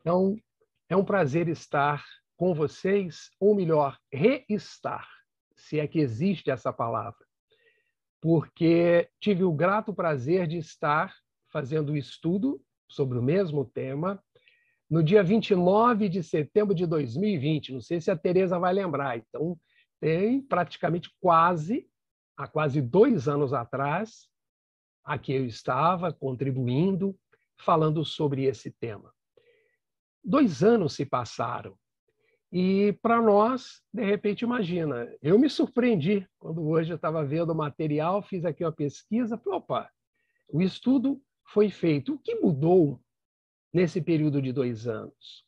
Então, é um prazer estar com vocês, ou melhor, reestar, se é que existe essa palavra, porque tive o grato prazer de estar fazendo estudo sobre o mesmo tema no dia 29 de setembro de 2020. Não sei se a Tereza vai lembrar. Então, tem praticamente há quase 2 anos atrás, aqui eu estava contribuindo, falando sobre esse tema. 2 anos se passaram. E para nós, de repente, imagina, eu me surpreendi quando hoje eu estava vendo o material, fiz aqui uma pesquisa, falei, opa, o estudo foi feito. O que mudou nesse período de 2 anos?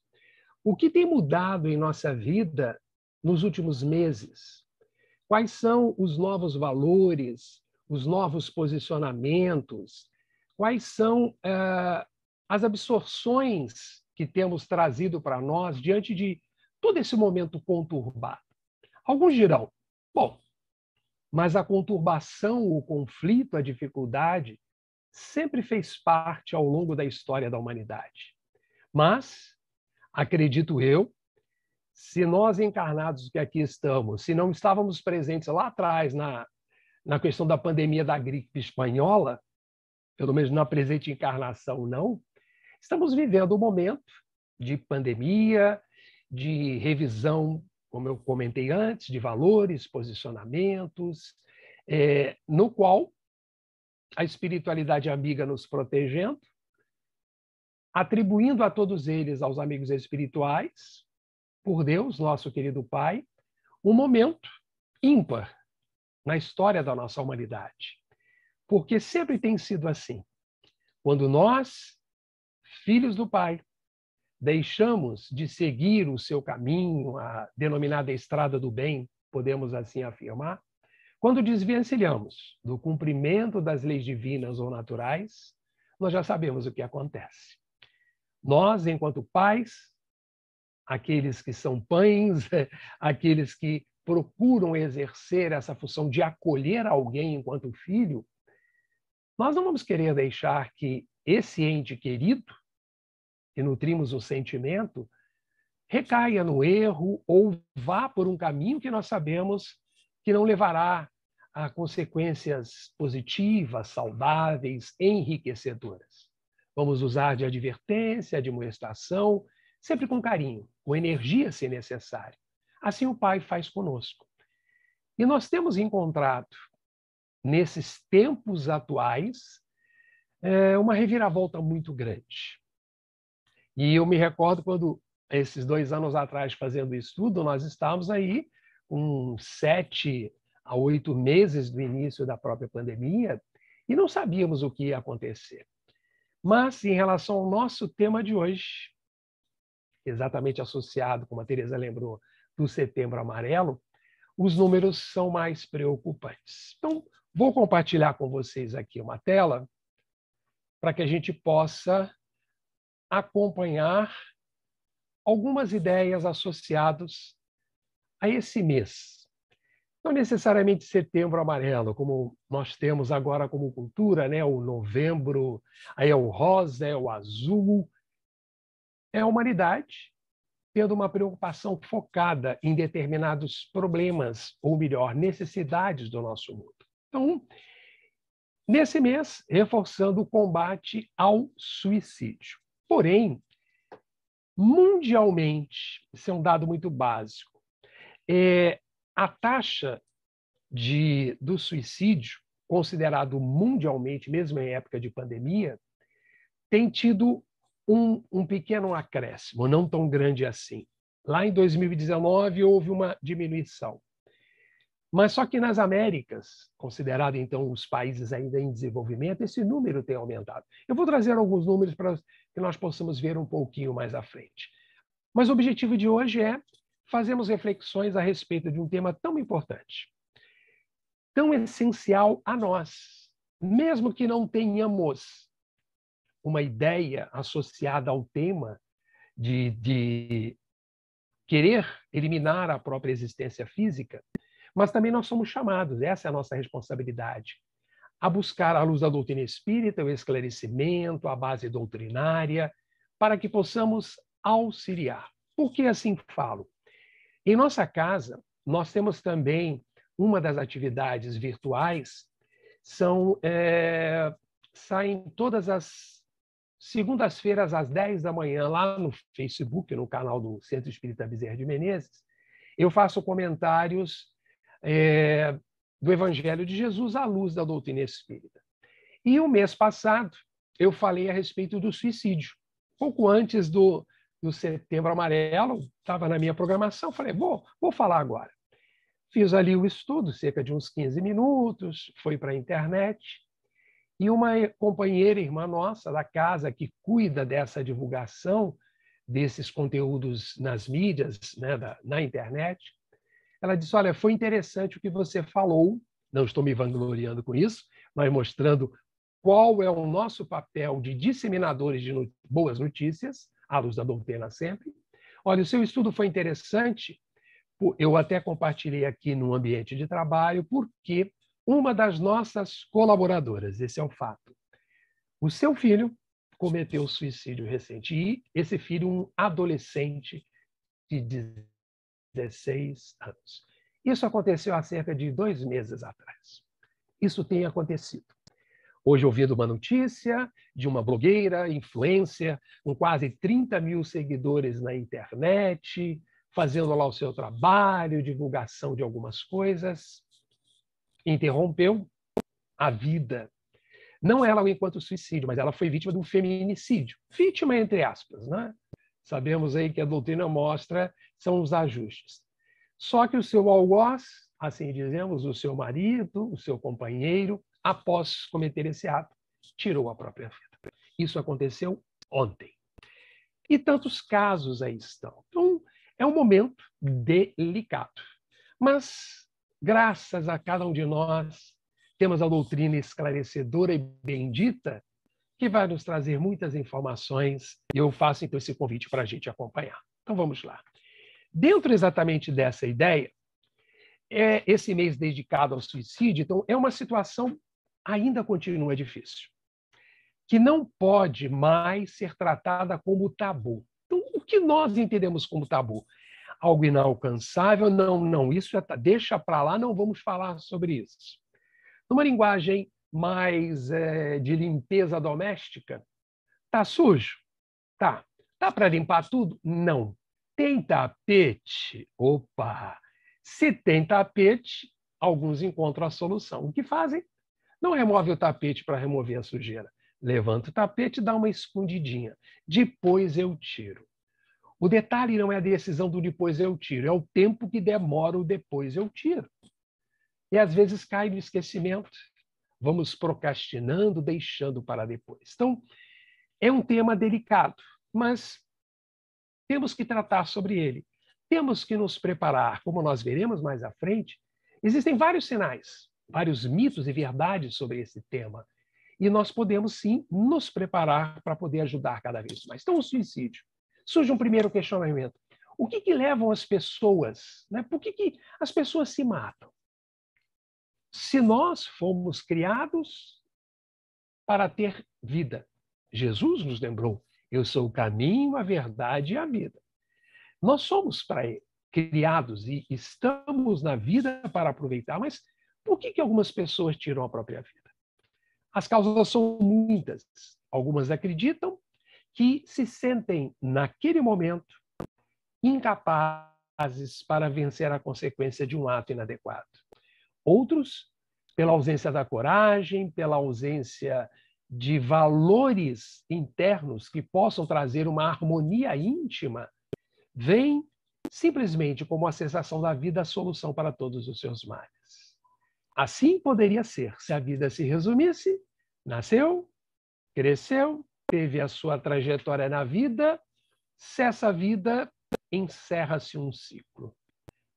O que tem mudado em nossa vida nos últimos meses? Quais são os novos valores, os novos posicionamentos? Quais são as absorções que temos trazido para nós diante de todo esse momento conturbado? Alguns dirão, bom, mas a conturbação, o conflito, a dificuldade sempre fez parte ao longo da história da humanidade. Mas, acredito eu, se nós encarnados que aqui estamos, se não estávamos presentes lá atrás na questão da pandemia da gripe espanhola, pelo menos na presente encarnação não, estamos vivendo um momento de pandemia, de revisão, como eu comentei antes, de valores, posicionamentos, no qual a espiritualidade amiga nos protegendo, atribuindo a todos eles, aos amigos espirituais, por Deus, nosso querido Pai, um momento ímpar na história da nossa humanidade. Porque sempre tem sido assim. Quando nós, filhos do Pai, deixamos de seguir o seu caminho, a denominada estrada do bem, podemos assim afirmar, quando desvencilhamos do cumprimento das leis divinas ou naturais, nós já sabemos o que acontece. Nós, enquanto pais, aqueles que são pães, aqueles que procuram exercer essa função de acolher alguém enquanto filho, nós não vamos querer deixar que esse ente querido, que nutrimos o sentimento, recaia no erro ou vá por um caminho que nós sabemos que não levará a consequências positivas, saudáveis, enriquecedoras. Vamos usar de advertência, de admoestação, sempre com carinho, com energia, se necessário. Assim o Pai faz conosco. E nós temos encontrado, nesses tempos atuais, uma reviravolta muito grande. E eu me recordo quando, esses 2 anos atrás, fazendo estudo, nós estávamos aí com 7 a 8 meses do início da própria pandemia e não sabíamos o que ia acontecer. Mas, em relação ao nosso tema de hoje, exatamente associado, como a Tereza lembrou, do Setembro Amarelo, os números são mais preocupantes. Então, vou compartilhar com vocês aqui uma tela para que a gente possa acompanhar algumas ideias associadas a esse mês. Não necessariamente Setembro Amarelo, como nós temos agora como cultura, né? O novembro, aí é o rosa, é o azul. É a humanidade tendo uma preocupação focada em determinados problemas, ou melhor, necessidades do nosso mundo. Então, nesse mês, reforçando o combate ao suicídio. Porém, mundialmente, isso é um dado muito básico, a taxa do suicídio, considerado mundialmente, mesmo em época de pandemia, tem tido um pequeno acréscimo, não tão grande assim. Lá em 2019 houve uma diminuição. Mas só que nas Américas, considerado então os países ainda em desenvolvimento, esse número tem aumentado. Eu vou trazer alguns números para que nós possamos ver um pouquinho mais à frente. Mas o objetivo de hoje é fazermos reflexões a respeito de um tema tão importante, tão essencial a nós, mesmo que não tenhamos uma ideia associada ao tema de querer eliminar a própria existência física, mas também nós somos chamados, essa é a nossa responsabilidade, a buscar, à luz da doutrina espírita, o esclarecimento, a base doutrinária, para que possamos auxiliar. Por que assim falo? Em nossa casa, nós temos também uma das atividades virtuais, saem todas as segundas-feiras às 10 da manhã, lá no Facebook, no canal do Centro Espírita Bezerra de Menezes, eu faço comentários do Evangelho de Jesus à luz da doutrina espírita. E o mês passado, eu falei a respeito do suicídio. Pouco antes do Setembro Amarelo, estava na minha programação, falei, vou falar agora. Fiz ali o estudo, cerca de uns 15 minutos, foi para a internet, e uma companheira, irmã nossa, da casa, que cuida dessa divulgação desses conteúdos nas mídias, né, na internet, ela disse, olha, foi interessante o que você falou, não estou me vangloriando com isso, mas mostrando qual é o nosso papel de disseminadores de boas notícias, à luz da doutrina sempre. Olha, o seu estudo foi interessante, eu até compartilhei aqui no ambiente de trabalho, porque uma das nossas colaboradoras, esse é o fato, o seu filho cometeu suicídio recente, e esse filho, um adolescente de 16 anos. Isso aconteceu há cerca de 2 meses atrás. Isso tem acontecido. Hoje, ouvindo uma notícia de uma blogueira, influencer, com quase 30 mil seguidores na internet, fazendo lá o seu trabalho, divulgação de algumas coisas, interrompeu a vida. Não ela enquanto suicídio, mas ela foi vítima de um feminicídio. Vítima, entre aspas, né? Sabemos aí que a doutrina mostra são os ajustes. Só que o seu algoz, assim dizemos, o seu marido, o seu companheiro, após cometer esse ato, tirou a própria vida. Isso aconteceu ontem. E tantos casos aí estão. Então, é um momento delicado. Mas, graças a cada um de nós, temos a doutrina esclarecedora e bendita, que vai nos trazer muitas informações, e eu faço, então, esse convite para a gente acompanhar. Então, vamos lá. Dentro exatamente dessa ideia, esse mês dedicado ao suicídio, então, é uma situação ainda continua difícil, que não pode mais ser tratada como tabu. Então, o que nós entendemos como tabu? Algo inalcançável? Não, isso deixa para lá, não vamos falar sobre isso. Numa linguagem mais de limpeza doméstica, tá sujo? Tá. Dá para limpar tudo? Não. Tem tapete? Opa! Se tem tapete, alguns encontram a solução. O que fazem? Não remove o tapete para remover a sujeira. Levanta o tapete e dá uma escondidinha. Depois eu tiro. O detalhe não é a decisão do depois eu tiro, é o tempo que demora o depois eu tiro. E às vezes cai no esquecimento. Vamos procrastinando, deixando para depois. Então, é um tema delicado, mas temos que tratar sobre ele. Temos que nos preparar, como nós veremos mais à frente. Existem vários sinais, vários mitos e verdades sobre esse tema. E nós podemos, sim, nos preparar para poder ajudar cada vez mais. Então, o suicídio. Surge um primeiro questionamento. O que levam as pessoas? Né? Por que as pessoas se matam? Se nós fomos criados para ter vida, Jesus nos lembrou, eu sou o caminho, a verdade e a vida. Nós somos criados e estamos na vida para aproveitar, mas por que algumas pessoas tiram a própria vida? As causas são muitas. Algumas acreditam que se sentem, naquele momento, incapazes para vencer a consequência de um ato inadequado. Outros, pela ausência da coragem, pela ausência de valores internos que possam trazer uma harmonia íntima, veem simplesmente como a sensação da vida a solução para todos os seus males. Assim poderia ser se a vida se resumisse: nasceu, cresceu, teve a sua trajetória na vida, cessa a vida, encerra-se um ciclo.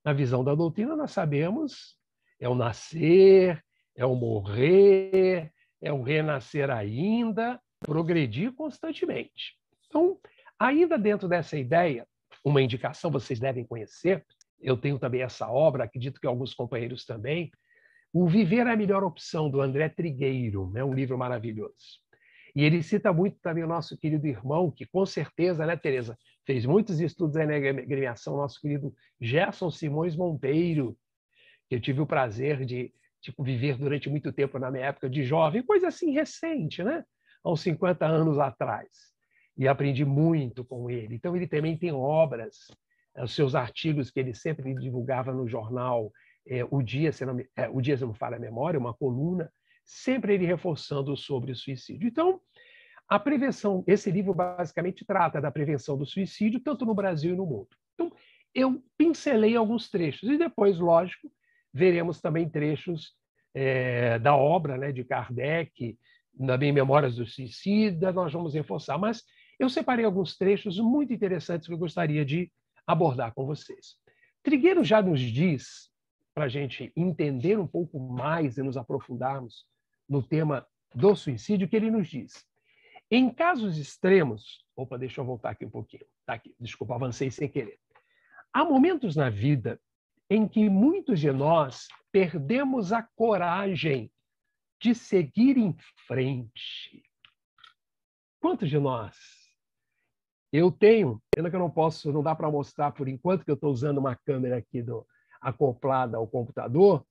Na visão da doutrina, nós sabemos, é o nascer, é o morrer, é o renascer ainda, progredir constantemente. Então, ainda dentro dessa ideia, uma indicação vocês devem conhecer, eu tenho também essa obra, acredito que alguns companheiros também, O Viver é a Melhor Opção, do André Trigueiro, é um livro maravilhoso. E ele cita muito também o nosso querido irmão, que com certeza, né, Tereza, fez muitos estudos aí na agremiação, nosso querido Gerson Simões Monteiro, que eu tive o prazer de viver durante muito tempo na minha época de jovem, coisa assim recente, né? Há uns 50 anos atrás. E aprendi muito com ele. Então, ele também tem obras, os seus artigos que ele sempre divulgava no jornal O Dia, se não falha a memória, uma coluna, sempre ele reforçando sobre o suicídio. Então, a prevenção, esse livro basicamente trata da prevenção do suicídio, tanto no Brasil e no mundo. Então, eu pincelei alguns trechos, e depois, lógico, veremos também trechos da obra, né, de Kardec, também Memórias do Suicida, nós vamos reforçar. Mas eu separei alguns trechos muito interessantes que eu gostaria de abordar com vocês. Trigueiro já nos diz, para a gente entender um pouco mais e nos aprofundarmos no tema do suicídio, que ele nos diz: em casos extremos... Opa, deixa eu voltar aqui um pouquinho. Tá aqui, desculpa, avancei sem querer. Há momentos na vida em que muitos de nós perdemos a coragem de seguir em frente. Quantos de nós? Eu tenho, pena que eu não posso, não dá para mostrar por enquanto, que eu estou usando uma câmera aqui acoplada ao computador,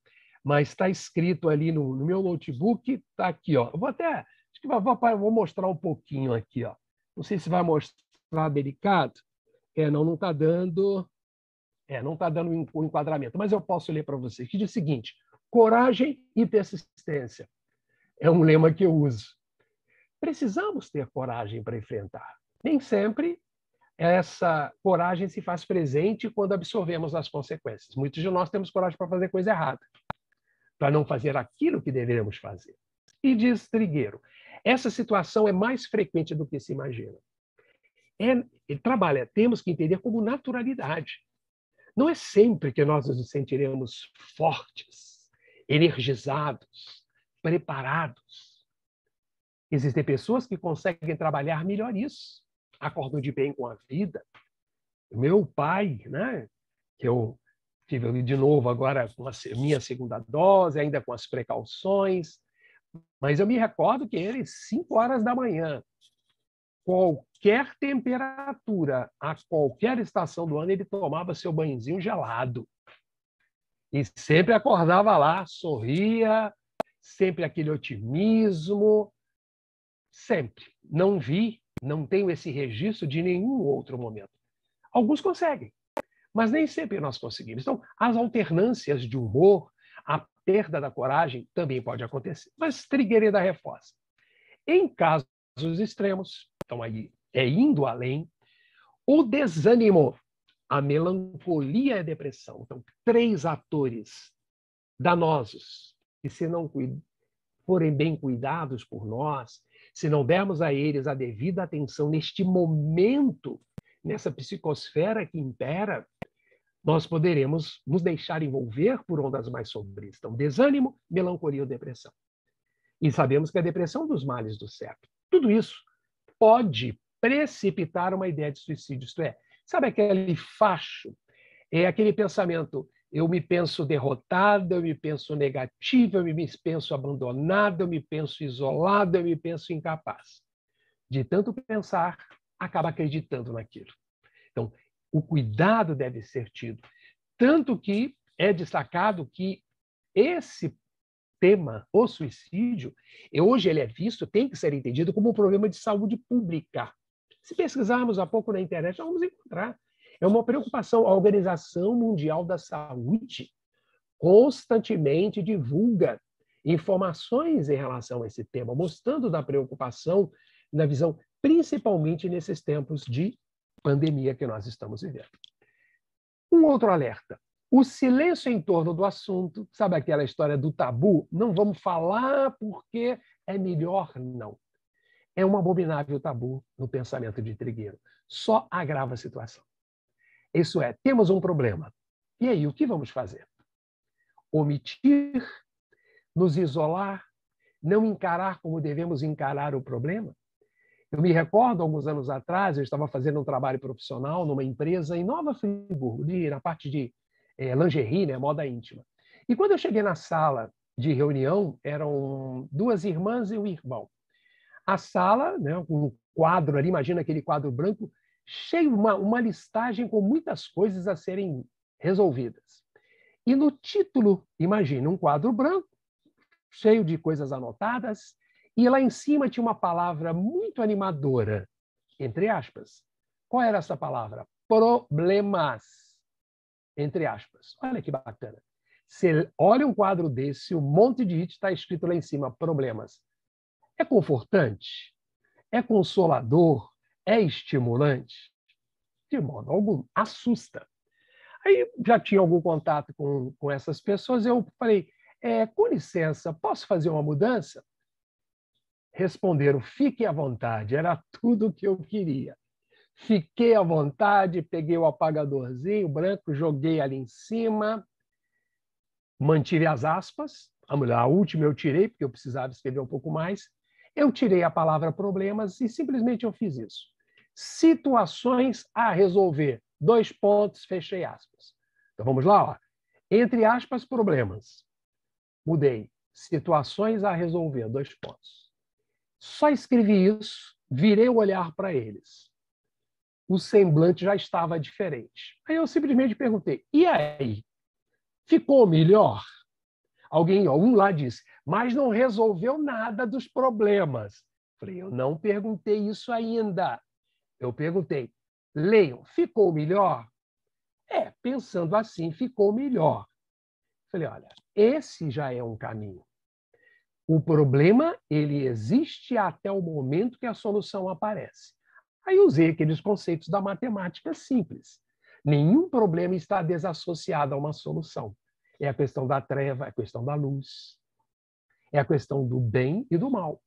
mas está escrito ali no meu notebook, está aqui, ó. Eu vou até, acho que vou mostrar um pouquinho aqui, ó. Não sei se vai mostrar delicado. Não está dando. Não está dando o enquadramento, mas eu posso ler para vocês, que diz o seguinte: coragem e persistência. É um lema que eu uso. Precisamos ter coragem para enfrentar. Nem sempre essa coragem se faz presente quando absorvemos as consequências. Muitos de nós temos coragem para fazer coisa errada, para não fazer aquilo que deveríamos fazer. E diz Trigueiro, essa situação é mais frequente do que se imagina. Ele trabalha, temos que entender como naturalidade. Não é sempre que nós nos sentiremos fortes, energizados, preparados. Existem pessoas que conseguem trabalhar melhor isso, acordam de bem com a vida. O meu pai, né, que eu tive de novo agora com a minha segunda dose, ainda com as precauções, mas eu me recordo que ele, 5 horas da manhã, qualquer temperatura, a qualquer estação do ano, ele tomava seu banhozinho gelado. E sempre acordava lá, sorria, sempre aquele otimismo, sempre. Não tenho esse registro de nenhum outro momento. Alguns conseguem, mas nem sempre nós conseguimos. Então, as alternâncias de humor, a perda da coragem também pode acontecer. Mas Trigueiro ainda reforça. Em casos extremos, então aí indo além, o desânimo, a melancolia e a depressão. Então, 3 atores danosos, que se não forem bem cuidados por nós, se não dermos a eles a devida atenção neste momento, nessa psicosfera que impera, nós poderemos nos deixar envolver por ondas mais sombrias. Então, desânimo, melancolia ou depressão. E sabemos que a depressão é um dos males do século. Tudo isso pode precipitar uma ideia de suicídio, isto é, sabe aquele facho? É aquele pensamento, eu me penso derrotado, eu me penso negativo, eu me penso abandonado, eu me penso isolado, eu me penso incapaz. De tanto pensar, acaba acreditando naquilo. Então, o cuidado deve ser tido. Tanto que é destacado que esse tema, o suicídio, hoje ele é visto, tem que ser entendido como um problema de saúde pública. Se pesquisarmos há pouco na internet, vamos encontrar. É uma preocupação. A Organização Mundial da Saúde constantemente divulga informações em relação a esse tema, mostrando da preocupação na visão, principalmente nesses tempos de pandemia que nós estamos vivendo. Um outro alerta. O silêncio em torno do assunto, sabe aquela história do tabu? Não vamos falar porque é melhor não. É um abominável tabu no pensamento de Trigueiro. Só agrava a situação. Isso é, temos um problema. E aí, o que vamos fazer? Omitir, nos isolar, não encarar como devemos encarar o problema? Eu me recordo, alguns anos atrás, eu estava fazendo um trabalho profissional numa empresa em Nova Friburgo, na parte de lingerie, né, moda íntima. E quando eu cheguei na sala de reunião, eram 2 irmãs e um irmão. A sala, né, com um quadro ali, imagina aquele quadro branco, cheio, uma listagem com muitas coisas a serem resolvidas. E no título, imagine um quadro branco, cheio de coisas anotadas, e lá em cima tinha uma palavra muito animadora, entre aspas. Qual era essa palavra? Problemas, entre aspas. Olha que bacana. Você olha um quadro desse, um monte de hit está escrito lá em cima, problemas. É confortante? É consolador? É estimulante? De modo algum. Assusta. Aí já tinha algum contato com essas pessoas, eu falei, com licença, posso fazer uma mudança? Responderam, fique à vontade, era tudo o que eu queria. Fiquei à vontade, peguei o apagadorzinho branco, joguei ali em cima, mantive as aspas, a última eu tirei, porque eu precisava escrever um pouco mais. Eu tirei a palavra problemas e simplesmente eu fiz isso. Situações a resolver. 2 pontos, fechei aspas. Então vamos lá, ó. Entre aspas, problemas. Mudei. Situações a resolver, 2 pontos. Só escrevi isso, virei o olhar para eles. O semblante já estava diferente. Aí eu simplesmente perguntei, e aí? Ficou melhor? Alguém, um lá disse, mas não resolveu nada dos problemas. Falei, eu não perguntei isso ainda. Eu perguntei, leiam, ficou melhor? Pensando assim, ficou melhor. Falei, olha, esse já é um caminho. O problema, ele existe até o momento que a solução aparece. Aí usei aqueles conceitos da matemática simples. Nenhum problema está desassociado a uma solução. É a questão da treva, é a questão da luz. É a questão do bem e do mal.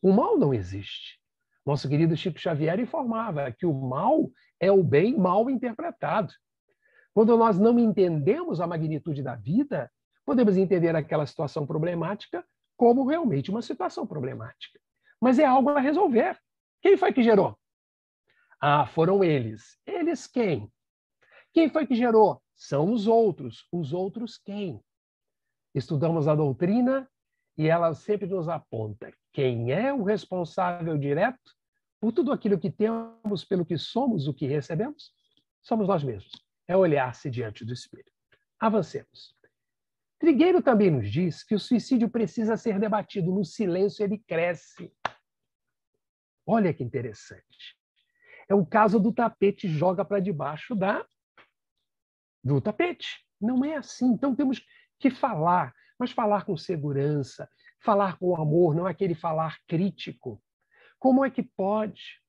O mal não existe. Nosso querido Chico Xavier informava que o mal é o bem mal interpretado. Quando nós não entendemos a magnitude da vida, podemos entender aquela situação problemática como realmente uma situação problemática. Mas é algo a resolver. Quem foi que gerou? Foram eles. Eles quem? Quem foi que gerou? São os outros. Os outros quem? Estudamos a doutrina e ela sempre nos aponta quem é o responsável direto por tudo aquilo que temos, pelo que somos, o que recebemos? Somos nós mesmos. É olhar-se diante do espelho. Avancemos. Trigueiro também nos diz que o suicídio precisa ser debatido. No silêncio ele cresce. Olha que interessante. É o caso do tapete joga para debaixo do tapete. Não é assim. Então temos que falar, mas falar com segurança, falar com amor, não é aquele falar crítico. Como é que pode?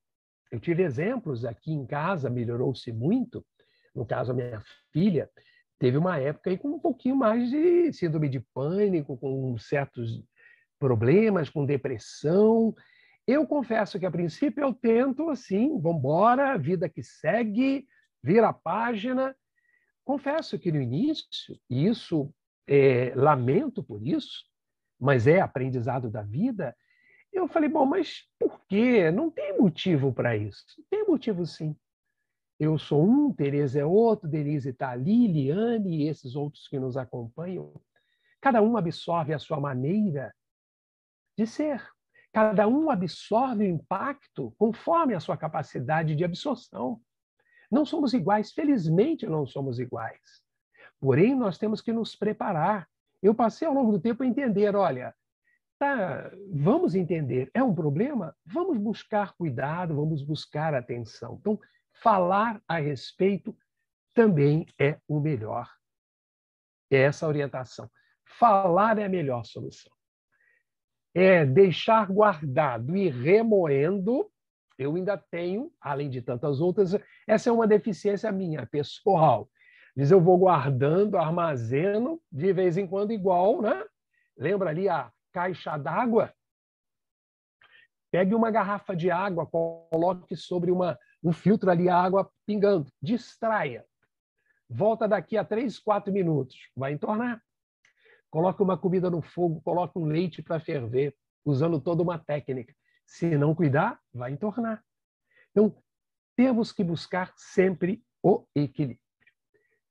Eu tive exemplos aqui em casa, melhorou-se muito. No caso, a minha filha teve uma época aí com um pouquinho mais de síndrome de pânico, com certos problemas, com depressão. Eu confesso que, a princípio, eu tento assim, vamos embora, vida que segue, vira a página. Confesso que no início, e isso, lamento por isso, mas é aprendizado da vida, eu falei, bom, mas por quê? Não tem motivo para isso. Tem motivo, sim. Eu sou um, Tereza é outro, Denise está ali, Liane e esses outros que nos acompanham. Cada um absorve a sua maneira de ser. Cada um absorve o impacto conforme a sua capacidade de absorção. Não somos iguais, felizmente não somos iguais. Porém, nós temos que nos preparar. Eu passei ao longo do tempo a entender, olha, vamos entender, é um problema? Vamos buscar cuidado, vamos buscar atenção. Então, falar a respeito também é o melhor. É essa orientação. Falar é a melhor solução. Deixar guardado e remoendo, eu ainda tenho, além de tantas outras, essa é uma deficiência minha, pessoal. Diz, eu vou guardando, armazeno, de vez em quando igual, né? Lembra ali a caixa d'água? Pegue uma garrafa de água, coloque sobre um filtro ali a água pingando, distraia. Volta daqui a 3, 4 minutos, vai entornar. Coloque uma comida no fogo, coloque um leite para ferver, usando toda uma técnica. Se não cuidar, vai entornar. Então, temos que buscar sempre o equilíbrio.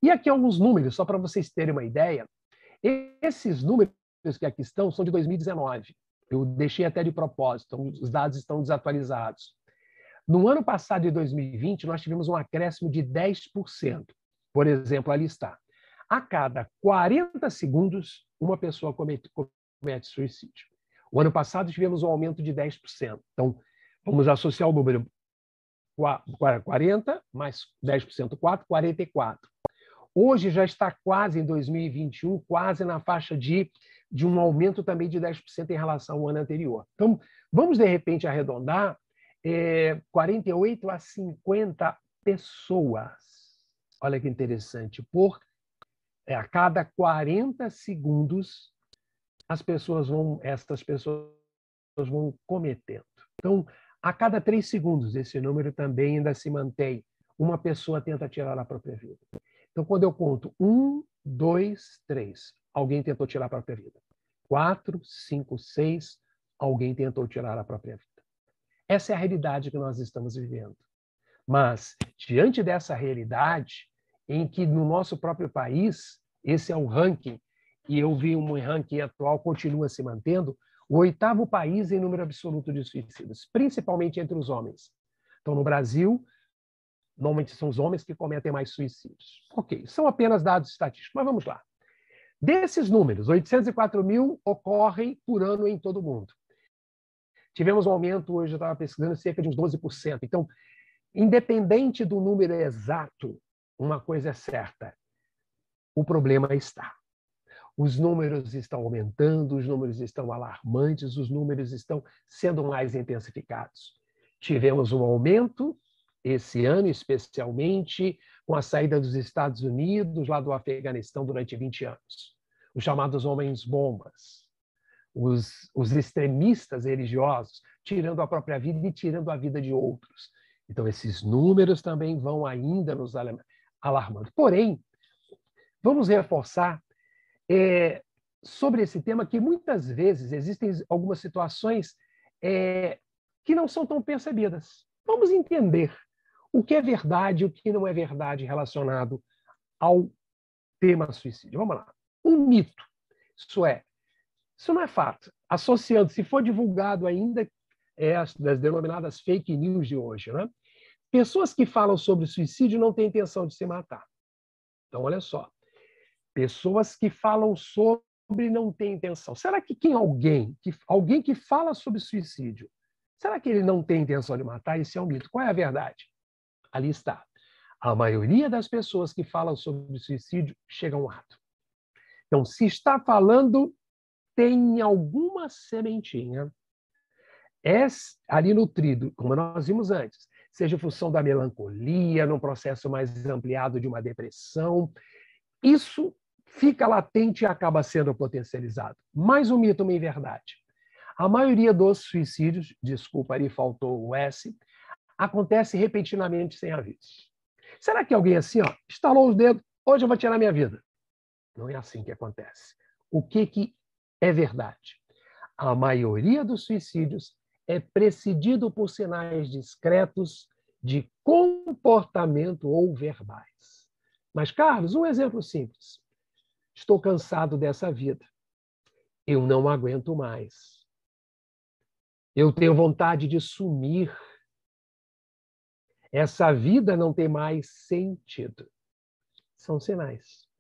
E aqui alguns números, só para vocês terem uma ideia. Esses números que aqui estão são de 2019. Eu deixei até de propósito, então os dados estão desatualizados. No ano passado, de 2020, nós tivemos um acréscimo de 10%. Por exemplo, ali está. A cada 40 segundos, uma pessoa comete suicídio. O ano passado, tivemos um aumento de 10%. Então, vamos associar o número 40 mais 10%, 44. Hoje já está quase, em 2021, quase na faixa de um aumento também de 10% em relação ao ano anterior. Então, vamos, de repente, arredondar 48 a 50 pessoas. Olha que interessante. A cada 40 segundos, essas pessoas vão cometendo. Então, a cada 3 segundos, esse número também ainda se mantém. Uma pessoa tenta tirar a própria vida. Então, quando eu conto 1, 2, 3, alguém tentou tirar a própria vida. 4, 5, 6, alguém tentou tirar a própria vida. Essa é a realidade que nós estamos vivendo. Mas, diante dessa realidade, em que no nosso próprio país, esse é o ranking, e eu vi um ranking atual, continua se mantendo, o 8º país em número absoluto de suicídios, principalmente entre os homens. Então, no Brasil, normalmente são os homens que cometem mais suicídios. Ok, são apenas dados estatísticos, mas vamos lá. Desses números, 804 mil ocorrem por ano em todo o mundo. Tivemos um aumento, hoje eu estava pesquisando, cerca de uns 12%. Então, independente do número exato, uma coisa é certa, o problema está. Os números estão aumentando, os números estão alarmantes, os números estão sendo mais intensificados. Tivemos um aumento esse ano, especialmente com a saída dos Estados Unidos, lá do Afeganistão, durante 20 anos. Os chamados homens-bombas, os extremistas religiosos, tirando a própria vida e tirando a vida de outros. Então, esses números também vão ainda nos alarmando. Porém, vamos reforçar sobre esse tema que muitas vezes existem algumas situações que não são tão percebidas. Vamos entender o que é verdade e o que não é verdade relacionado ao tema suicídio. Vamos lá. Um mito. Isso não é fato. Associando, se for divulgado ainda, das denominadas fake news de hoje, né? Pessoas que falam sobre suicídio não têm intenção de se matar. Então, olha só. Pessoas que falam sobre não têm intenção. Será que alguém que fala sobre suicídio, será que ele não tem intenção de matar? Isso é um mito. Qual é a verdade? Ali está. A maioria das pessoas que falam sobre suicídio chegam ao ato. Então, se está falando, tem alguma sementinha ali nutrido, como nós vimos antes, seja em função da melancolia, num processo mais ampliado de uma depressão, isso fica latente e acaba sendo potencializado. Mais um mito, uma verdade. A maioria dos suicídios, desculpa, ali faltou o S, acontece repentinamente sem aviso. Será que alguém assim, estalou os dedos, hoje eu vou tirar minha vida? Não é assim que acontece. O que é verdade? A maioria dos suicídios é precedido por sinais discretos de comportamento ou verbais. Mas, Carlos, um exemplo simples. Estou cansado dessa vida. Eu não aguento mais. Eu tenho vontade de sumir. Essa vida não tem mais sentido. São sinais.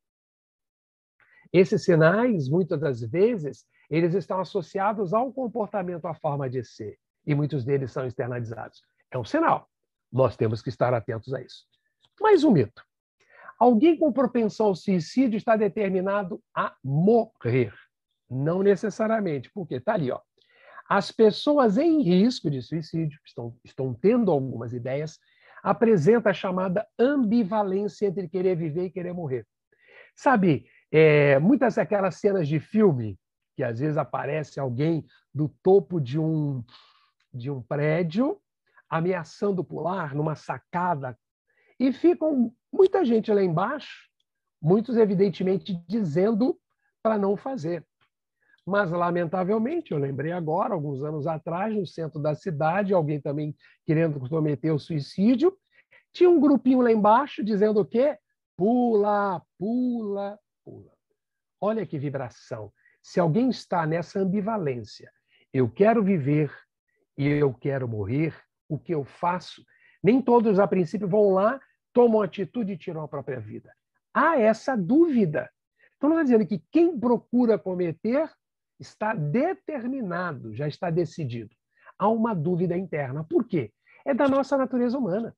Esses sinais, muitas das vezes, eles estão associados ao comportamento, à forma de ser. E muitos deles são externalizados. É um sinal. Nós temos que estar atentos a isso. Mais um mito. Alguém com propensão ao suicídio está determinado a morrer. Não necessariamente, porque está ali. As pessoas em risco de suicídio, estão tendo algumas ideias, apresentam a chamada ambivalência entre querer viver e querer morrer. Sabe, muitas daquelas cenas de filme, que às vezes aparece alguém do topo de um prédio, ameaçando pular numa sacada, e ficam muita gente lá embaixo, muitos evidentemente dizendo para não fazer. Mas, lamentavelmente, eu lembrei agora, alguns anos atrás, no centro da cidade, alguém também querendo cometer o suicídio, tinha um grupinho lá embaixo dizendo o quê? Pula, pula, pula. Olha que vibração. Se alguém está nessa ambivalência, eu quero viver e eu quero morrer, o que eu faço, nem todos, a princípio, vão lá, tomam atitude e tiram a própria vida. Há essa dúvida. Então, não está dizendo que quem procura cometer está determinado, já está decidido. Há uma dúvida interna. Por quê? É da nossa natureza humana.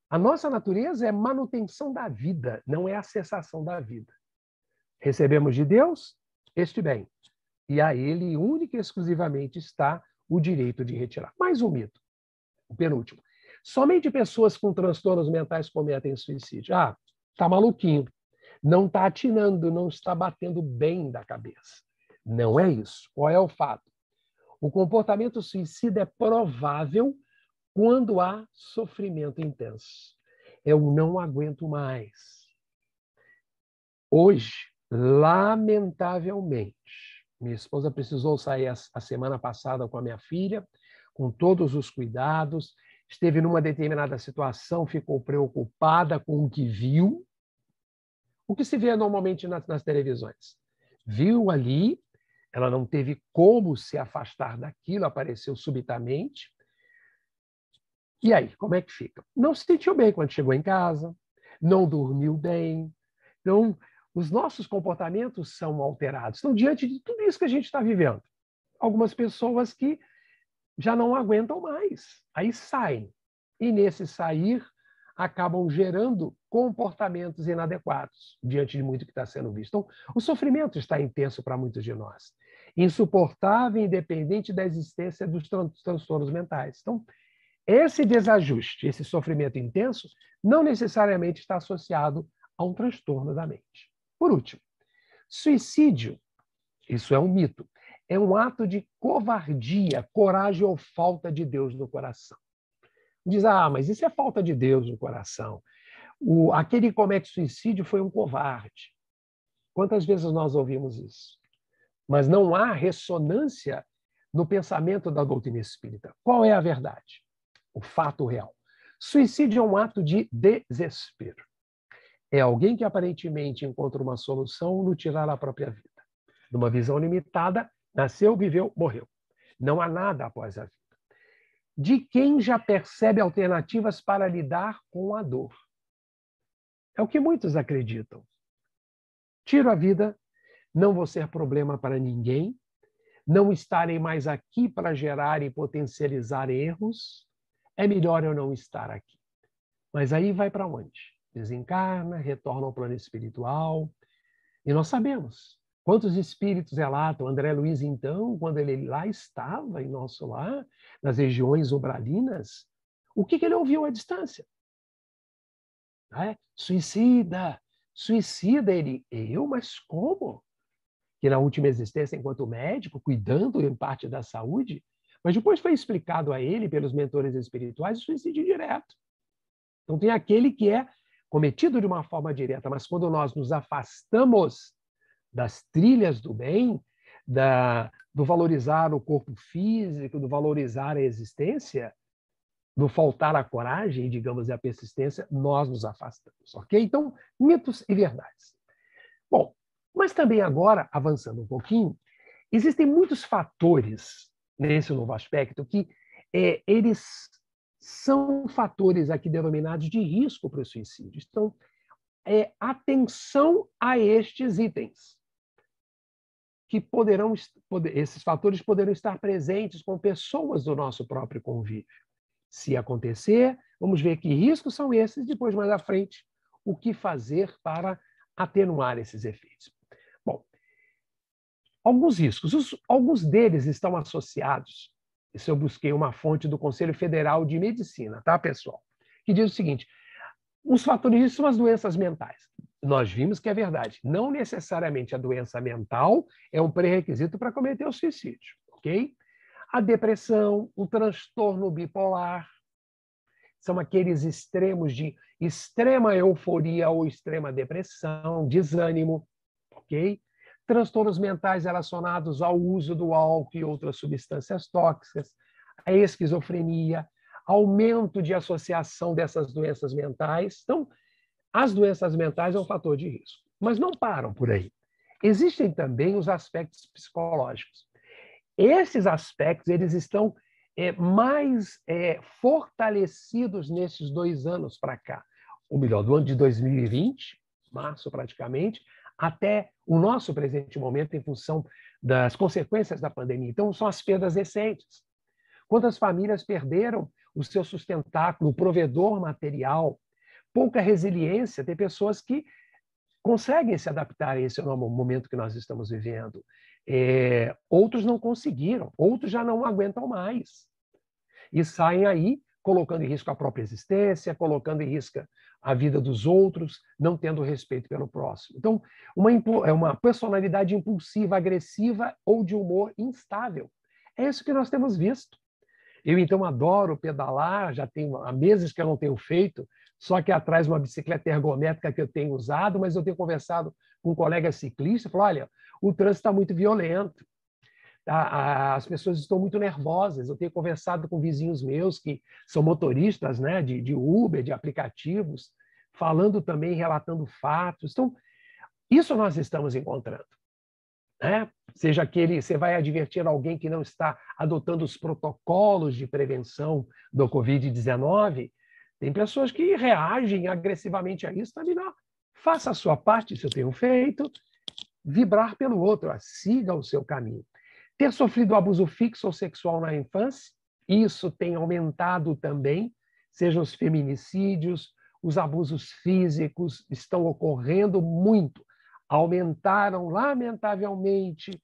A nossa natureza é manutenção da vida, não é a cessação da vida. Recebemos de Deus este bem. E a ele, única e exclusivamente, está o direito de retirar. Mais um mito, o penúltimo. Somente pessoas com transtornos mentais cometem suicídio. Ah, está maluquinho. Não está atinando, não está batendo bem da cabeça. Não é isso. Qual é o fato? O comportamento suicida é provável quando há sofrimento intenso. Eu não aguento mais. Hoje, lamentavelmente, minha esposa precisou sair a semana passada com a minha filha, com todos os cuidados, esteve numa determinada situação, ficou preocupada com o que viu, o que se vê normalmente nas televisões. Viu ali, ela não teve como se afastar daquilo, apareceu subitamente. E aí, como é que fica? Não se sentiu bem quando chegou em casa, não dormiu bem. Então, os nossos comportamentos são alterados. Então, diante de tudo isso que a gente está vivendo, algumas pessoas que já não aguentam mais, aí saem. E nesse sair, acabam gerando comportamentos inadequados diante de muito que está sendo visto. Então, o sofrimento está intenso para muitos de nós. Insuportável, independente da existência dos transtornos mentais. Então, esse desajuste, esse sofrimento intenso, não necessariamente está associado a um transtorno da mente. Por último, suicídio, isso é um mito, é um ato de covardia, coragem ou falta de Deus no coração. Diz, mas isso é falta de Deus no coração. Aquele que comete suicídio foi um covarde. Quantas vezes nós ouvimos isso? Mas não há ressonância no pensamento da doutrina espírita. Qual é a verdade? O fato real. Suicídio é um ato de desespero. É alguém que aparentemente encontra uma solução no tirar a própria vida. Numa visão limitada, nasceu, viveu, morreu. Não há nada após a vida. De quem já percebe alternativas para lidar com a dor. É o que muitos acreditam. Tiro a vida, não vou ser problema para ninguém, não estarei mais aqui para gerar e potencializar erros, é melhor eu não estar aqui. Mas aí vai para onde? Desencarna, retorna ao plano espiritual. E nós sabemos quantos espíritos relatam. André Luiz, então, quando ele lá estava, em nosso lar, nas regiões umbralinas, o que ele ouviu à distância? Suicida, suicida. Ele, mas como? Que na última existência, enquanto médico, cuidando em parte da saúde, mas depois foi explicado a ele, pelos mentores espirituais, o suicídio direto. Então, tem aquele que é cometido de uma forma direta, mas quando nós nos afastamos das trilhas do bem, do valorizar o corpo físico, do valorizar a existência, do faltar a coragem, digamos, e a persistência, nós nos afastamos, ok? Então, mitos e verdades. Bom, mas também agora, avançando um pouquinho, existem muitos fatores nesse novo aspecto que eles são fatores aqui denominados de risco para o suicídio. Então, atenção a estes itens, que esses fatores poderão estar presentes com pessoas do nosso próprio convívio. Se acontecer, vamos ver que riscos são esses, depois, mais à frente, o que fazer para atenuar esses efeitos. Bom, alguns riscos, alguns deles estão associados. Isso eu busquei uma fonte do Conselho Federal de Medicina, tá, pessoal? Que diz o seguinte: os fatores de risco são as doenças mentais. Nós vimos que é verdade. Não necessariamente a doença mental é um pré-requisito para cometer o suicídio, ok? A depressão, o transtorno bipolar, são aqueles extremos de extrema euforia ou extrema depressão, desânimo, ok? Transtornos mentais relacionados ao uso do álcool e outras substâncias tóxicas, a esquizofrenia, aumento de associação dessas doenças mentais. Então, as doenças mentais é um fator de risco. Mas não param por aí. Existem também os aspectos psicológicos. Esses aspectos, eles estão mais fortalecidos nesses 2 anos para cá. Ou melhor, do ano de 2020, março praticamente, até o nosso presente momento, em função das consequências da pandemia. Então, são as perdas recentes. Quantas famílias perderam o seu sustentáculo, o provedor material, pouca resiliência, tem pessoas que conseguem se adaptar a esse novo momento que nós estamos vivendo. Outros não conseguiram, outros já não aguentam mais. E saem aí colocando em risco a própria existência, colocando em risco a vida dos outros, não tendo respeito pelo próximo. Então, é uma personalidade impulsiva, agressiva ou de humor instável. É isso que nós temos visto. Eu, então, adoro pedalar, já tenho há meses que eu não tenho feito, só que atrás uma bicicleta ergométrica que eu tenho usado, mas eu tenho conversado com um colega ciclista, falou, olha, o trânsito está muito violento, as pessoas estão muito nervosas. Eu tenho conversado com vizinhos meus que são motoristas, né, de Uber, de aplicativos, falando também, relatando fatos. Então, isso nós estamos encontrando. Né? Seja você vai advertir alguém que não está adotando os protocolos de prevenção do Covid-19, tem pessoas que reagem agressivamente a isso, também não. Faça a sua parte, se eu tenho feito, vibrar pelo outro, siga o seu caminho. Ter sofrido abuso fixo ou sexual na infância, isso tem aumentado também, sejam os feminicídios, os abusos físicos estão ocorrendo muito. Aumentaram, lamentavelmente,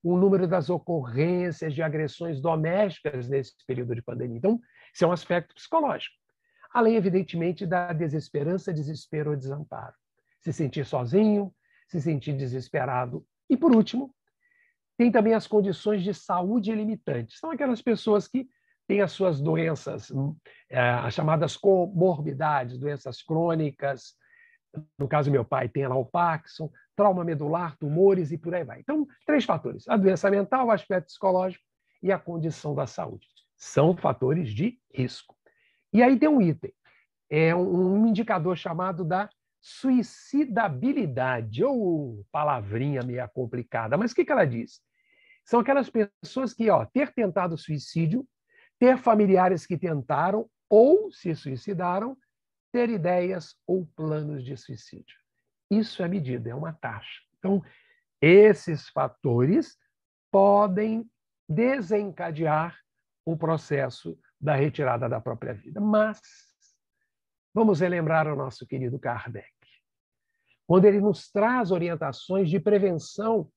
o número das ocorrências de agressões domésticas nesse período de pandemia. Então, isso é um aspecto psicológico. Além, evidentemente, da desesperança, desespero ou desamparo. Se sentir sozinho, se sentir desesperado. E, por último, tem também as condições de saúde limitantes. São aquelas pessoas que têm as suas doenças, as chamadas comorbidades, doenças crônicas. No caso do meu pai, tem lá o Parkinson, trauma medular, tumores e por aí vai. Então, 3 fatores: a doença mental, o aspecto psicológico e a condição da saúde. São fatores de risco. E aí tem um item, um indicador chamado da suicidabilidade, ou palavrinha meio complicada, mas o que ela diz? São aquelas pessoas que, ter tentado suicídio, ter familiares que tentaram ou se suicidaram, ter ideias ou planos de suicídio. Isso é medida, é uma taxa. Então, esses fatores podem desencadear o processo da retirada da própria vida. Mas vamos relembrar o nosso querido Kardec, quando ele nos traz orientações de prevenção,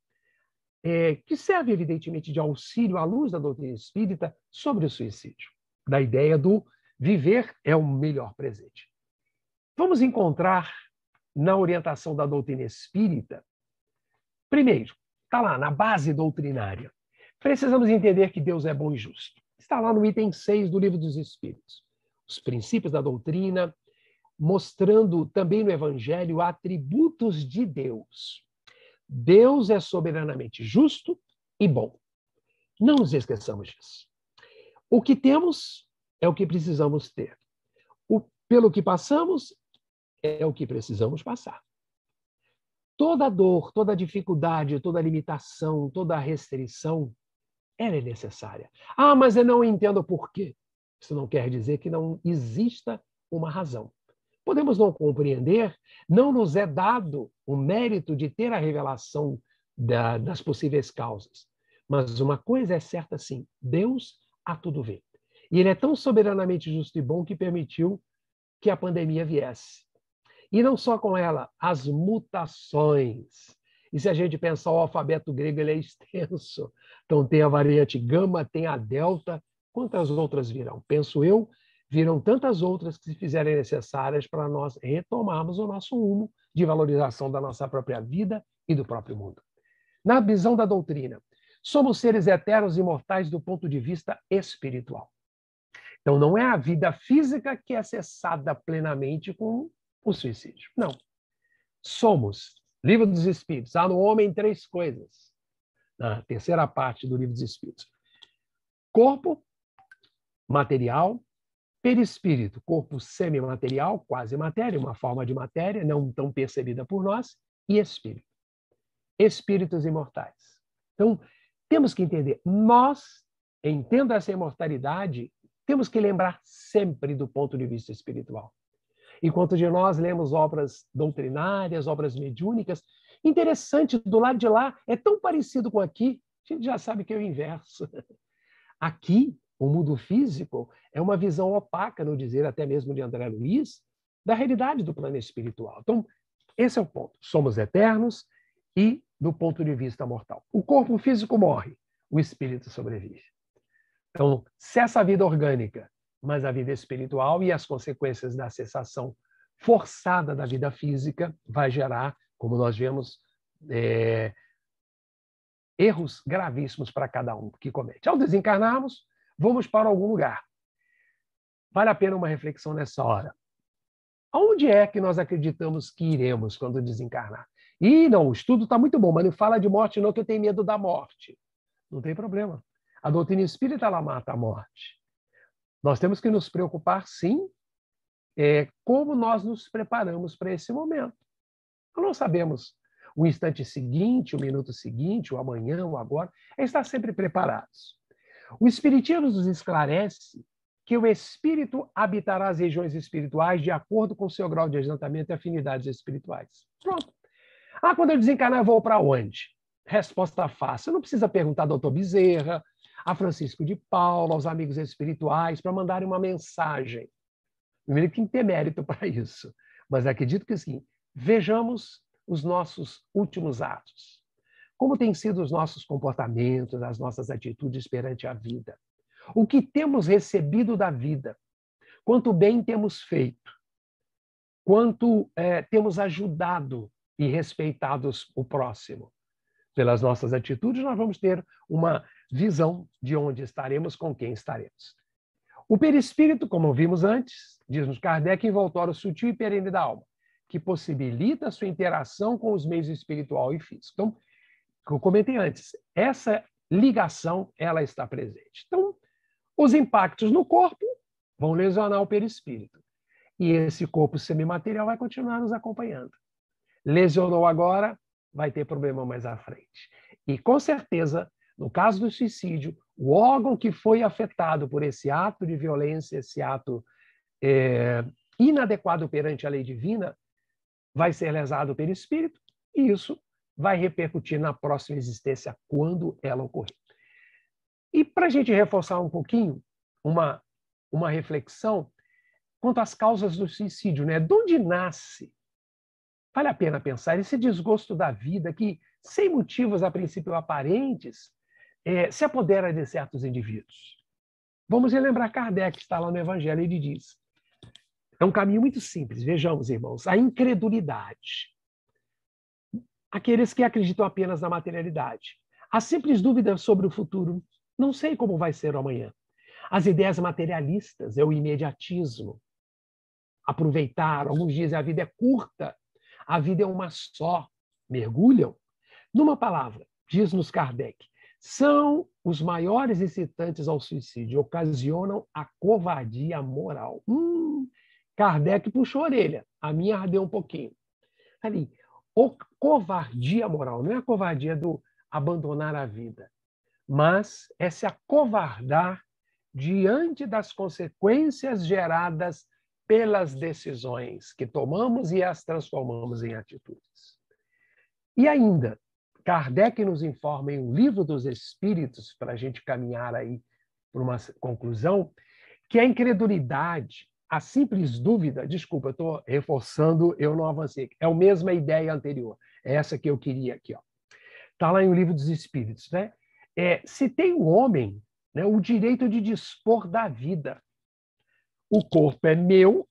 que serve, evidentemente, de auxílio à luz da doutrina espírita sobre o suicídio, da ideia do viver é o melhor presente. Vamos encontrar na orientação da doutrina espírita, primeiro, está lá na base doutrinária, precisamos entender que Deus é bom e justo. Está lá no item 6 do Livro dos Espíritos. Os princípios da doutrina, mostrando também no Evangelho atributos de Deus. Deus é soberanamente justo e bom. Não nos esqueçamos disso. O que temos é o que precisamos ter. Pelo que passamos é o que precisamos passar. Toda dor, toda dificuldade, toda limitação, toda restrição, ela é necessária. Ah, mas eu não entendo por quê. Isso não quer dizer que não exista uma razão. Podemos não compreender, não nos é dado o mérito de ter a revelação das possíveis causas. Mas uma coisa é certa, sim: Deus a tudo vê. E Ele é tão soberanamente justo e bom que permitiu que a pandemia viesse. E não só com ela, as mutações. E se a gente pensar, o alfabeto grego ele é extenso. Então tem a variante gama, tem a delta. Quantas outras virão? Penso eu, virão tantas outras que se fizerem necessárias para nós retomarmos o nosso rumo de valorização da nossa própria vida e do próprio mundo. Na visão da doutrina, somos seres eternos e imortais do ponto de vista espiritual. Então não é a vida física que é cessada plenamente com o suicídio. Não. Somos, Livro dos Espíritos, há no homem 3 coisas. Na terceira parte do Livro dos Espíritos: corpo material, perispírito, corpo semimaterial, quase matéria, uma forma de matéria, não tão percebida por nós, e espírito. Espíritos imortais. Então, temos que entender, nós entenda essa imortalidade, temos que lembrar sempre do ponto de vista espiritual. Enquanto de nós lemos obras doutrinárias, obras mediúnicas, interessante, do lado de lá é tão parecido com aqui, a gente já sabe que é o inverso. Aqui, o mundo físico é uma visão opaca, no dizer até mesmo de André Luiz, da realidade do plano espiritual. Então, esse é o ponto. Somos eternos e do ponto de vista mortal. O corpo físico morre, o espírito sobrevive. Então, cessa a vida orgânica, mas a vida espiritual e as consequências da cessação forçada da vida física vai gerar, como nós vemos, erros gravíssimos para cada um que comete. Ao desencarnarmos, vamos para algum lugar. Vale a pena uma reflexão nessa hora. Aonde é que nós acreditamos que iremos quando desencarnar? Não, o estudo está muito bom, mas não fala de morte não, que eu tenho medo da morte. Não tem problema. A doutrina espírita, ela mata a morte. Nós temos que nos preocupar, sim, como nós nos preparamos para esse momento. Nós não sabemos o instante seguinte, o minuto seguinte, o amanhã, o agora. É estar sempre preparados. O Espiritismo nos esclarece que o espírito habitará as regiões espirituais de acordo com o seu grau de adiantamento e afinidades espirituais. Pronto. Quando eu desencarnar, eu vou para onde? Resposta fácil. Não precisa perguntar ao doutor Bezerra, a Francisco de Paula, aos amigos espirituais, para mandarem uma mensagem. Primeiro, tem que ter mérito para isso. Mas acredito que, sim, vejamos os nossos últimos atos. Como têm sido os nossos comportamentos, as nossas atitudes perante a vida? O que temos recebido da vida? Quanto bem temos feito? Quanto temos ajudado e respeitado o próximo? Pelas nossas atitudes, nós vamos ter uma visão de onde estaremos, com quem estaremos. O perispírito, como vimos antes, diz-nos Kardec, envoltório sutil e perene da alma, que possibilita a sua interação com os meios espiritual e físico. Então, como eu comentei antes, essa ligação, ela está presente. Então, os impactos no corpo vão lesionar o perispírito. E esse corpo semimaterial vai continuar nos acompanhando. Lesionou agora, vai ter problema mais à frente. E, com certeza, no caso do suicídio, o órgão que foi afetado por esse ato de violência, esse ato inadequado perante a lei divina, vai ser lesado pelo espírito, e isso vai repercutir na próxima existência, quando ela ocorrer. E para a gente reforçar um pouquinho, uma reflexão quanto às causas do suicídio, né? De onde nasce? Vale a pena pensar esse desgosto da vida que, sem motivos a princípio aparentes, se apodera de certos indivíduos. Vamos relembrar Kardec, que está lá no Evangelho, ele diz, é um caminho muito simples, vejamos, irmãos, a incredulidade. Aqueles que acreditam apenas na materialidade. A simples dúvida sobre o futuro, não sei como vai ser o amanhã. As ideias materialistas, é o imediatismo. Aproveitar, alguns dizem a vida é curta, a vida é uma só, mergulham. Numa palavra, diz-nos Kardec, são os maiores incitantes ao suicídio, ocasionam a covardia moral. Kardec puxou a orelha, a minha ardeu um pouquinho. Ali, covardia moral, não é a covardia do abandonar a vida, mas é se acovardar diante das consequências geradas pelas decisões que tomamos e as transformamos em atitudes. E ainda, Kardec nos informa em O Livro dos Espíritos, para a gente caminhar aí para uma conclusão, que a incredulidade, a simples dúvida, desculpa, eu estou reforçando, eu não avancei, é a mesma ideia anterior, é essa que eu queria aqui. Está lá em O Livro dos Espíritos. Né? Se tem o homem, né, o direito de dispor da vida. O corpo é meu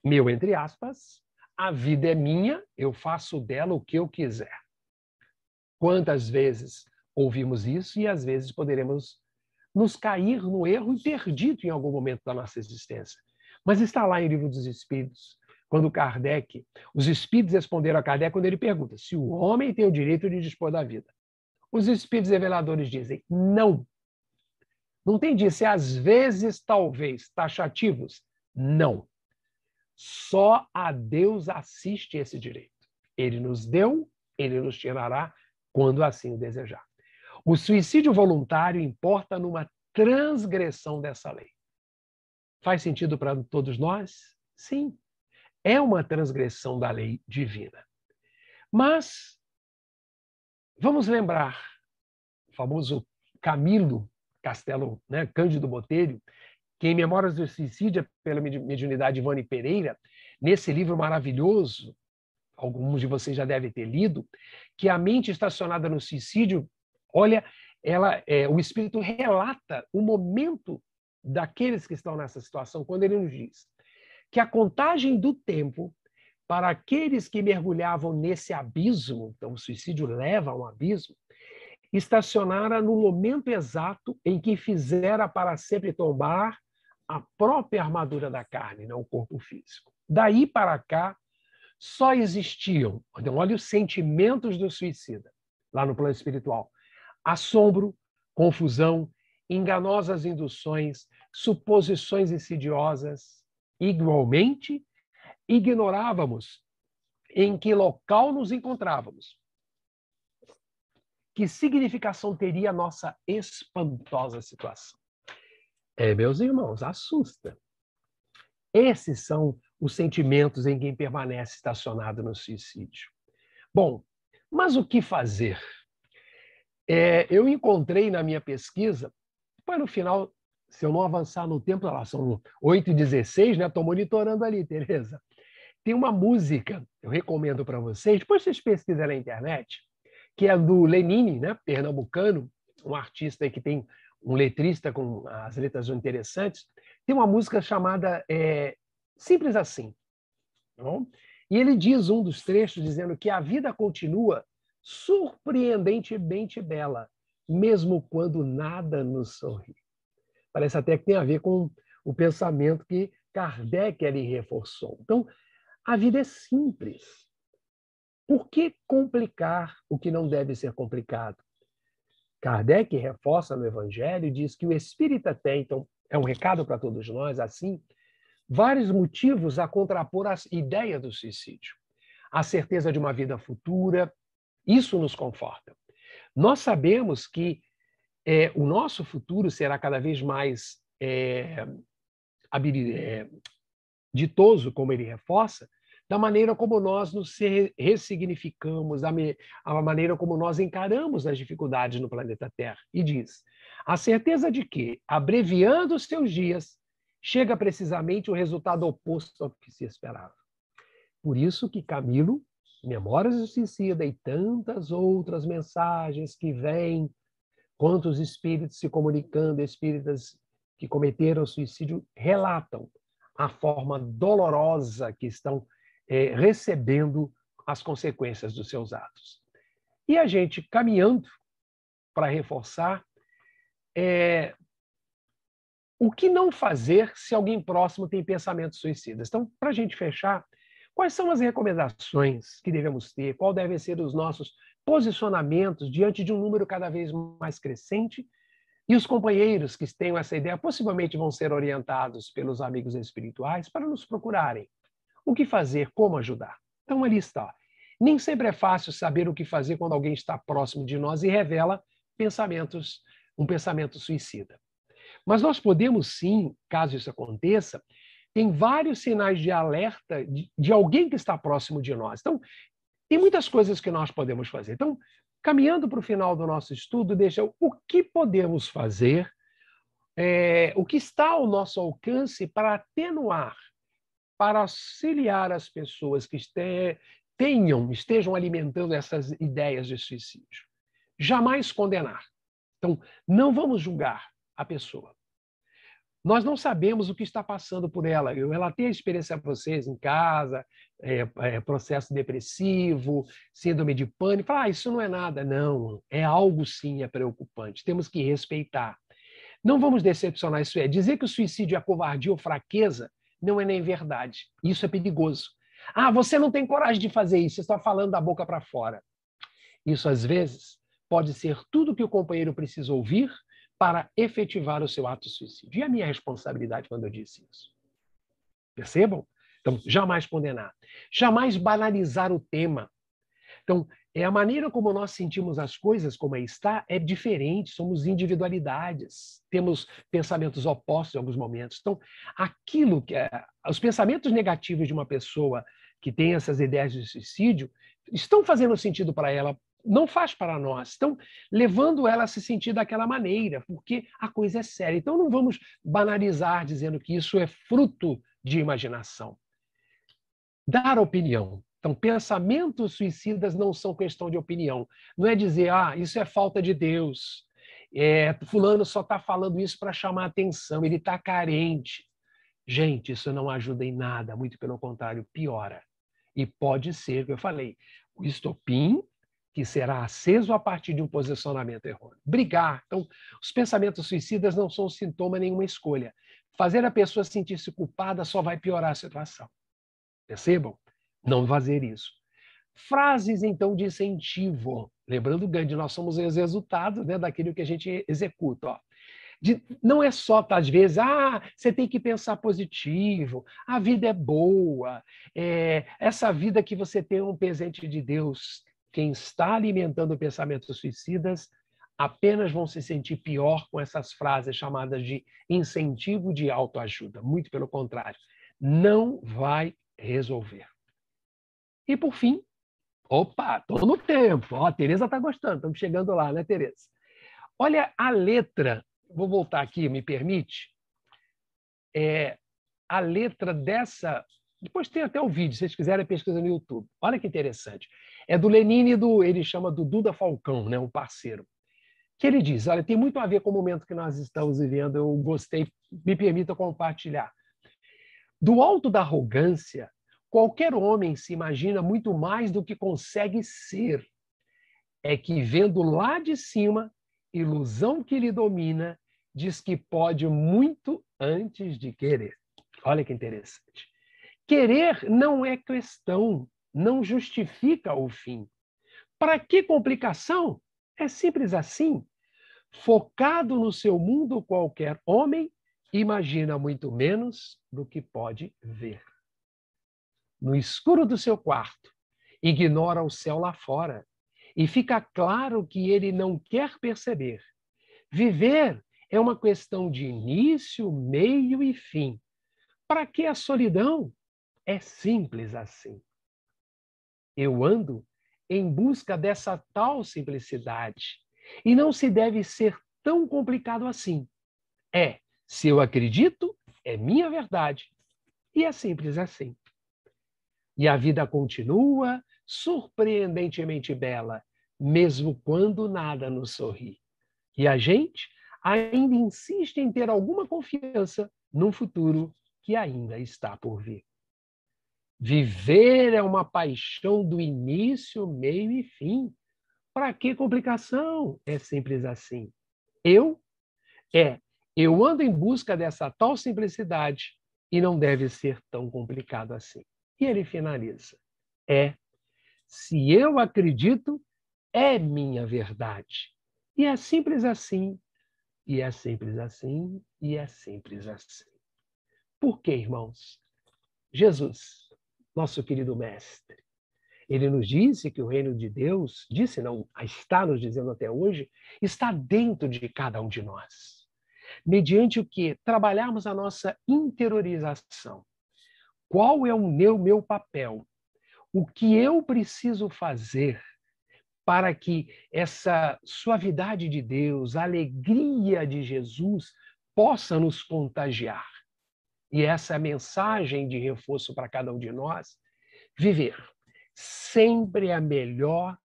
entre aspas, a vida é minha, eu faço dela o que eu quiser. Quantas vezes ouvimos isso e às vezes poderemos nos cair no erro e ter dito em algum momento da nossa existência. Mas está lá em O Livro dos Espíritos, quando Kardec, os espíritos responderam a Kardec quando ele pergunta se o homem tem o direito de dispor da vida. Os espíritos reveladores dizem não. Não tem disso, é às vezes, talvez, taxativos? Não. Só a Deus assiste esse direito. Ele nos deu, ele nos tirará quando assim o desejar. O suicídio voluntário importa numa transgressão dessa lei. Faz sentido para todos nós? Sim, é uma transgressão da lei divina. Mas vamos lembrar o famoso Camilo Castelo, né, Cândido Botelho, que em Memórias do Suicídio, pela mediunidade Ivone Pereira, nesse livro maravilhoso, alguns de vocês já devem ter lido, que a mente estacionada no suicídio, olha, o espírito relata o momento daqueles que estão nessa situação, quando ele nos diz que a contagem do tempo para aqueles que mergulhavam nesse abismo, então o suicídio leva a um abismo, estacionara no momento exato em que fizera para sempre tombar a própria armadura da carne, não o corpo físico. Daí para cá, só existiam, olha os sentimentos do suicida, lá no plano espiritual: assombro, confusão, enganosas induções, suposições insidiosas. Igualmente, ignorávamos em que local nos encontrávamos, que significação teria a nossa espantosa situação. Meus irmãos, assusta. Esses são os sentimentos em quem permanece estacionado no suicídio. Bom, mas o que fazer? Eu encontrei na minha pesquisa, para no final, se eu não avançar no tempo, lá são 8h16, né? Estou monitorando ali, Tereza. Tem uma música, eu recomendo para vocês, depois vocês pesquisam na internet, que é do Lenine, né? Pernambucano, um artista que tem um letrista com as letras interessantes. Tem uma música chamada Simples Assim. Não? E ele diz um dos trechos dizendo que a vida continua surpreendentemente bela, mesmo quando nada nos sorri. Parece até que tem a ver com o pensamento que Kardec ali reforçou. Então, a vida é simples. Por que complicar o que não deve ser complicado? Kardec reforça no Evangelho e diz que o espírita tem, então é um recado para todos nós, assim, vários motivos a contrapor a ideia do suicídio. A certeza de uma vida futura, isso nos conforta. Nós sabemos que o nosso futuro será cada vez mais ditoso, como ele reforça, da maneira como nós nos ressignificamos, a maneira como nós encaramos as dificuldades no planeta Terra. E diz: a certeza de que, abreviando os seus dias, chega precisamente o resultado oposto ao que se esperava. Por isso que Camilo, Memórias do Suicida e tantas outras mensagens que vêm, quantos espíritos se comunicando, espíritas que cometeram suicídio, relatam a forma dolorosa que estão recebendo as consequências dos seus atos. E a gente, caminhando para reforçar, o que não fazer se alguém próximo tem pensamentos suicidas? Então, para a gente fechar, quais são as recomendações que devemos ter? Qual devem ser os nossos posicionamentos diante de um número cada vez mais crescente? E os companheiros que tenham essa ideia possivelmente vão ser orientados pelos amigos espirituais para nos procurarem. O que fazer? Como ajudar? Então, ali está. Nem sempre é fácil saber o que fazer quando alguém está próximo de nós e revela um pensamento suicida. Mas nós podemos sim, caso isso aconteça, tem vários sinais de alerta de alguém que está próximo de nós. Então, tem muitas coisas que nós podemos fazer. Então, caminhando para o final do nosso estudo, deixa o que podemos fazer, o que está ao nosso alcance para atenuar, para auxiliar as pessoas que estejam alimentando essas ideias de suicídio. Jamais condenar. Então, não vamos julgar a pessoa. Nós não sabemos o que está passando por ela. Eu relatei a experiência para vocês em casa, processo depressivo, síndrome de pânico. Isso não é nada. Não, é algo sim, é preocupante. Temos que respeitar. Não vamos decepcionar, isso é. Dizer que o suicídio é covardia ou fraqueza não é nem verdade. Isso é perigoso. Você não tem coragem de fazer isso, você está falando da boca para fora. Isso, às vezes, pode ser tudo que o companheiro precisa ouvir para efetivar o seu ato de suicídio. E a minha responsabilidade quando eu disse isso? Percebam? Então, jamais condenar. Jamais banalizar o tema. Então, A maneira como nós sentimos as coisas, como está, é diferente, somos individualidades, temos pensamentos opostos em alguns momentos. Então, os pensamentos negativos de uma pessoa que tem essas ideias de suicídio estão fazendo sentido para ela, não faz para nós, estão levando ela a se sentir daquela maneira, porque a coisa é séria. Então, não vamos banalizar dizendo que isso é fruto de imaginação. Dar opinião. Então, pensamentos suicidas não são questão de opinião. Não é dizer, isso é falta de Deus. Fulano só está falando isso para chamar atenção, ele está carente. Gente, isso não ajuda em nada, muito pelo contrário, piora. E pode ser, que eu falei, o estopim que será aceso a partir de um posicionamento errôneo. Brigar. Então, os pensamentos suicidas não são sintoma nenhuma escolha. Fazer a pessoa sentir-se culpada só vai piorar a situação. Percebam? Não fazer isso. Frases, então, de incentivo. Lembrando, Gandhi, nós somos os resultados, né, daquilo que a gente executa. Ó. Não é só, às vezes, você tem que pensar positivo, a vida é boa, essa vida que você tem é um presente de Deus. Quem está alimentando pensamentos suicidas apenas vão se sentir pior com essas frases chamadas de incentivo de autoajuda. Muito pelo contrário, não vai resolver. E, por fim, estou no tempo. A Tereza está gostando, estamos chegando lá, né, Tereza? Olha a letra, vou voltar aqui, me permite? A letra dessa... Depois tem até o vídeo, se vocês quiserem pesquisar no YouTube. Olha que interessante. É do Lenine, ele chama do Duda Falcão, né, um parceiro. Que ele diz, olha, tem muito a ver com o momento que nós estamos vivendo, eu gostei, me permita compartilhar. Do alto da arrogância, qualquer homem se imagina muito mais do que consegue ser. É que, vendo lá de cima, ilusão que lhe domina, diz que pode muito antes de querer. Olha que interessante. Querer não é questão, não justifica o fim. Para que complicação? É simples assim. Focado no seu mundo, qualquer homem imagina muito menos do que pode ver. No escuro do seu quarto, ignora o céu lá fora e fica claro que ele não quer perceber. Viver é uma questão de início, meio e fim. Para que a solidão? É simples assim. Eu ando em busca dessa tal simplicidade e não se deve ser tão complicado assim. Se eu acredito, é minha verdade. E é simples assim. E a vida continua surpreendentemente bela, mesmo quando nada nos sorri. E a gente ainda insiste em ter alguma confiança num futuro que ainda está por vir. Viver é uma paixão do início, meio e fim. Para que complicação? É simples assim. Eu ando em busca dessa tal simplicidade e não deve ser tão complicado assim. E ele finaliza. Se eu acredito, é minha verdade. E é simples assim, e é simples assim, e é simples assim. Por quê, irmãos? Jesus, nosso querido mestre, ele nos disse que o reino de Deus, está nos dizendo até hoje, está dentro de cada um de nós. Mediante o que? Trabalharmos a nossa interiorização. Qual é o meu papel? O que eu preciso fazer para que essa suavidade de Deus, a alegria de Jesus, possa nos contagiar? E essa é a mensagem de reforço para cada um de nós. Viver sempre a melhor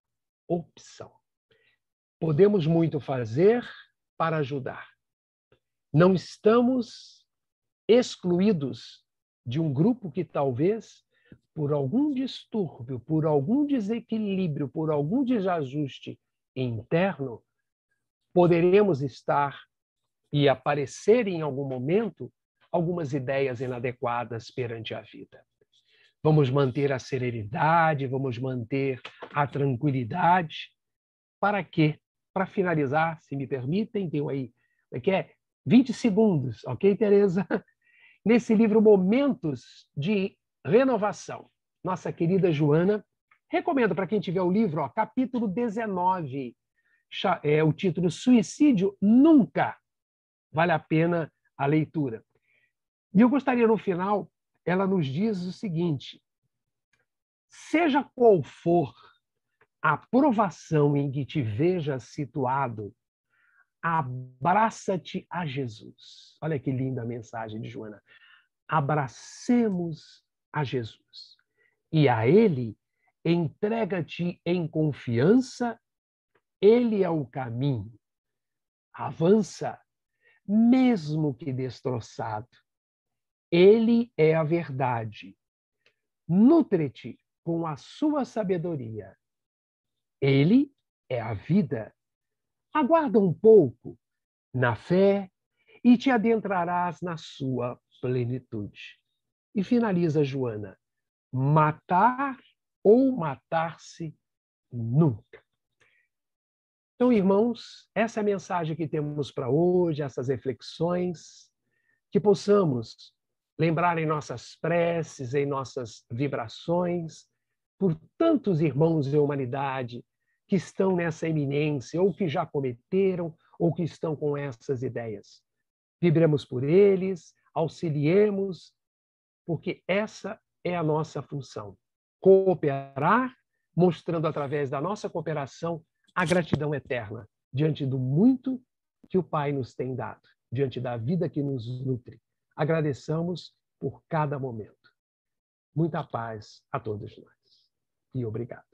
opção. Podemos muito fazer para ajudar. Não estamos excluídos de um grupo que talvez, por algum distúrbio, por algum desequilíbrio, por algum desajuste interno, poderemos estar e aparecer em algum momento algumas ideias inadequadas perante a vida. Vamos manter a serenidade, vamos manter a tranquilidade. Para quê? Para finalizar, se me permitem, tenho aí 20 segundos, ok, Tereza? Nesse livro Momentos de Renovação, nossa querida Joana Recomendo para quem tiver o livro, ó, capítulo 19, o título Suicídio Nunca. Vale a pena a leitura. E eu gostaria, no final, ela nos diz o seguinte: seja qual for a provação em que te vejas situado, abraça-te a Jesus. Olha que linda a mensagem de Joana. Abracemos a Jesus. E a Ele entrega-te em confiança. Ele é o caminho. Avança, mesmo que destroçado. Ele é a verdade. Nutre-te com a sua sabedoria. Ele é a vida. Aguarda um pouco na fé e te adentrarás na sua plenitude. E finaliza Joana: matar ou matar-se nunca. Então, irmãos, essa é a mensagem que temos para hoje, essas reflexões, que possamos lembrar em nossas preces, em nossas vibrações, por tantos irmãos da humanidade que estão nessa iminência, ou que já cometeram, ou que estão com essas ideias. Vibremos por eles, auxiliemos, porque essa é a nossa função. Cooperar, mostrando através da nossa cooperação a gratidão eterna diante do muito que o Pai nos tem dado, diante da vida que nos nutre. Agradeçamos por cada momento. Muita paz a todos nós. E obrigado.